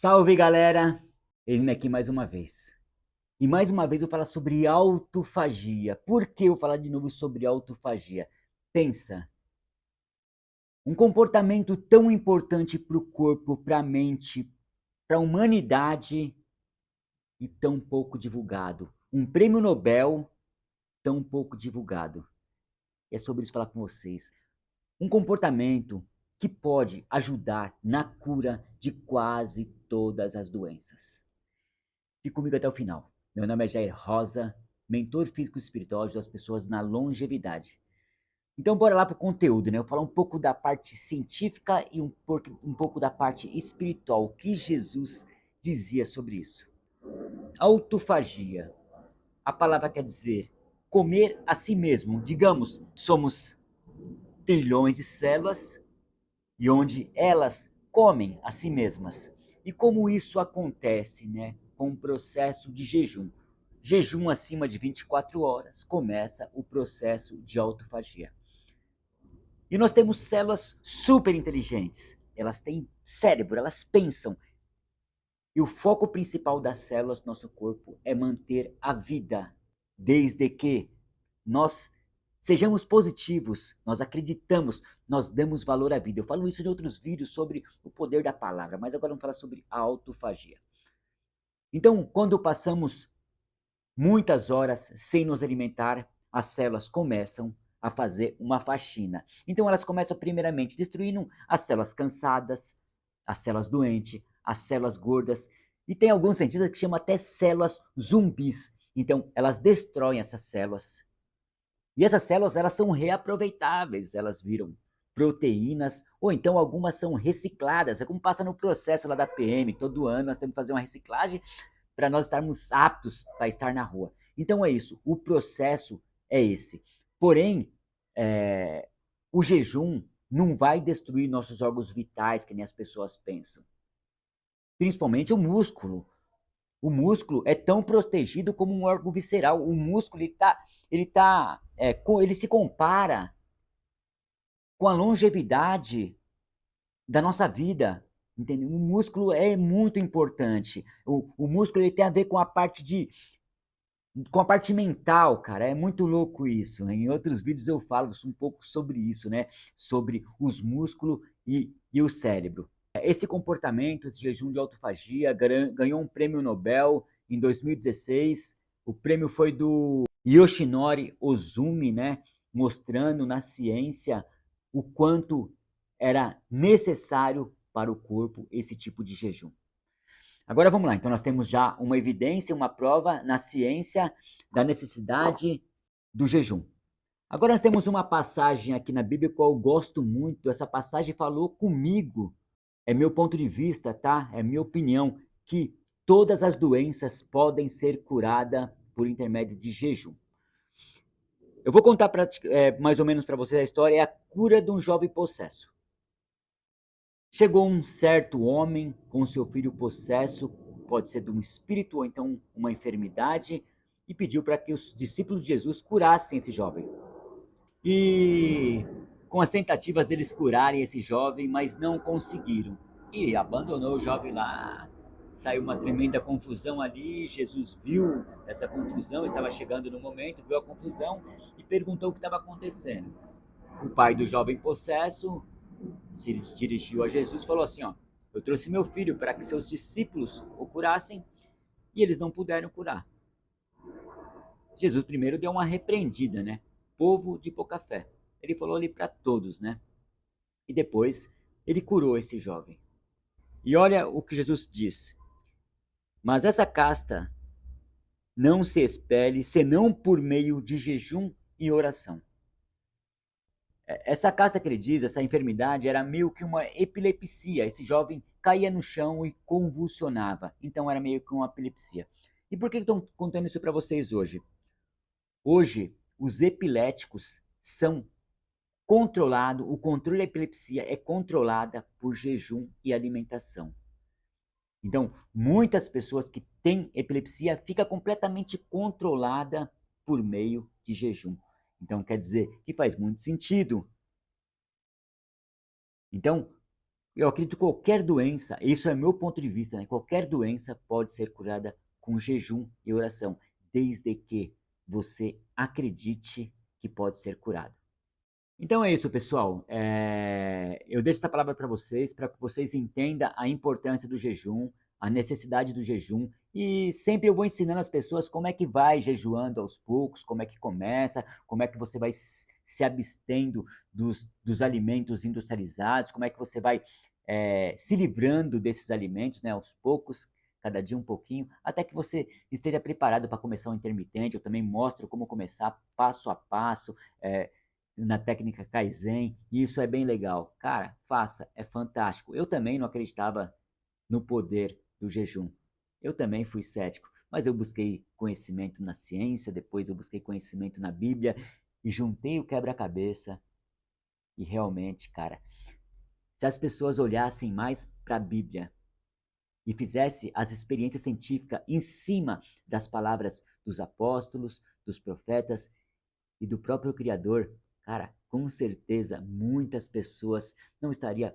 Salve, galera! Eis-me aqui mais uma vez. E mais uma vez eu vou falar sobre autofagia. Por que eu vou falar de novo sobre autofagia? Pensa, um comportamento tão importante para o corpo, para a mente, para a humanidade e tão pouco divulgado. Um prêmio Nobel tão pouco divulgado. É sobre isso falar com vocês. Um comportamento que pode ajudar na cura de quase todas as doenças. Fique comigo até o final. Meu nome é Jair Rosa, mentor físico e espiritual das pessoas na longevidade. Então bora lá pro conteúdo, né? Eu vou falar um pouco da parte científica e um pouco da parte espiritual. O que Jesus dizia sobre isso? Autofagia. A palavra quer dizer comer a si mesmo. Digamos, somos trilhões de células e onde elas comem a si mesmas. E como isso acontece, né? Com o processo de jejum. Jejum acima de 24 horas começa o processo de autofagia. E nós temos células super inteligentes. Elas têm cérebro, elas pensam. E o foco principal das células do nosso corpo é manter a vida, desde que nós sejamos positivos, nós acreditamos, nós damos valor à vida. Eu falo isso em outros vídeos sobre o poder da palavra, mas agora vamos falar sobre a autofagia. Então, quando passamos muitas horas sem nos alimentar, as células começam a fazer uma faxina. Então, elas começam primeiramente destruindo as células cansadas, as células doentes, as células gordas, e tem alguns cientistas que chamam até células zumbis. Então, elas destroem essas células. E essas células, elas são reaproveitáveis, elas viram proteínas, ou então algumas são recicladas, é como passa no processo lá da PM, todo ano nós temos que fazer uma reciclagem para nós estarmos aptos para estar na rua. Então é isso, o processo é esse. Porém, o jejum não vai destruir nossos órgãos vitais, que nem as pessoas pensam. Principalmente o músculo. O músculo é tão protegido como um órgão visceral. O músculo ele se compara com a longevidade da nossa vida. Entendeu? O músculo é muito importante. O músculo ele tem a ver com a parte mental, cara. É muito louco isso. Em outros vídeos eu falo um pouco sobre isso, né? Sobre os músculos e o cérebro. Esse comportamento, esse jejum de autofagia, ganhou um prêmio Nobel em 2016. O prêmio foi do Yoshinori Ozumi, né? Mostrando na ciência o quanto era necessário para o corpo esse tipo de jejum. Agora vamos lá, então nós temos já uma evidência, uma prova na ciência da necessidade do jejum. Agora nós temos uma passagem aqui na Bíblia que eu gosto muito, essa passagem falou comigo, é meu ponto de vista, tá? É minha opinião, que todas as doenças podem ser curadas por intermédio de jejum. Eu vou contar mais ou menos para vocês a história, é a cura de um jovem possesso. Chegou um certo homem com seu filho possesso, pode ser de um espírito ou então uma enfermidade, e pediu para que os discípulos de Jesus curassem esse jovem. E com as tentativas deles curarem esse jovem, mas não conseguiram. E abandonou o jovem lá. Saiu uma tremenda confusão ali. Jesus viu essa confusão, estava chegando no momento, viu a confusão e perguntou o que estava acontecendo. O pai do jovem possesso se dirigiu a Jesus e falou assim: ó, eu trouxe meu filho para que seus discípulos o curassem e eles não puderam curar. Jesus primeiro deu uma repreendida, né? Povo de pouca fé. Ele falou ali para todos, né? E depois ele curou esse jovem. E olha o que Jesus diz: mas essa casta não se expele senão por meio de jejum e oração. Essa casta que ele diz, essa enfermidade, era meio que uma epilepsia. Esse jovem caía no chão e convulsionava. Então era meio que uma epilepsia. E por que estou contando isso para vocês hoje? Hoje, os epiléticos são controlados, o controle da epilepsia é controlada por jejum e alimentação. Então, muitas pessoas que têm epilepsia ficam completamente controlada por meio de jejum. Então, quer dizer que faz muito sentido. Então, eu acredito que qualquer doença, isso é meu ponto de vista, né? Qualquer doença pode ser curada com jejum e oração, desde que você acredite que pode ser curado. Então é isso, pessoal. Eu deixo essa palavra para que vocês entendam a importância do jejum, a necessidade do jejum. E sempre eu vou ensinando as pessoas como é que vai jejuando aos poucos, como é que começa, como é que você vai se abstendo dos alimentos industrializados, como é que você vai se livrando desses alimentos, né, aos poucos, cada dia um pouquinho, até que você esteja preparado para começar um intermitente. Eu também mostro como começar passo a passo. Na técnica Kaizen, e isso é bem legal. Cara, faça, é fantástico. Eu também não acreditava no poder do jejum. Eu também fui cético, mas eu busquei conhecimento na ciência, depois eu busquei conhecimento na Bíblia e juntei o quebra-cabeça e realmente, cara, se as pessoas olhassem mais para a Bíblia e fizesse as experiências científicas em cima das palavras dos apóstolos, dos profetas e do próprio Criador, cara, com certeza muitas pessoas não estariam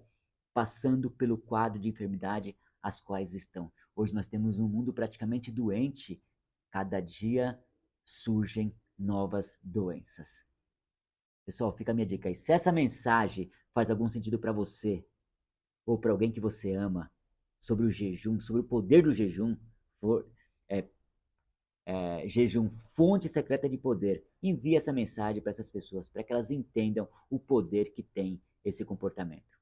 passando pelo quadro de enfermidade as quais estão. Hoje nós temos um mundo praticamente doente, cada dia surgem novas doenças. Pessoal, fica a minha dica aí. Se essa mensagem faz algum sentido para você ou para alguém que você ama sobre o jejum, sobre o poder do jejum, for, é, jejum, fonte secreta de poder. Envie essa mensagem para essas pessoas, para que elas entendam o poder que tem esse comportamento.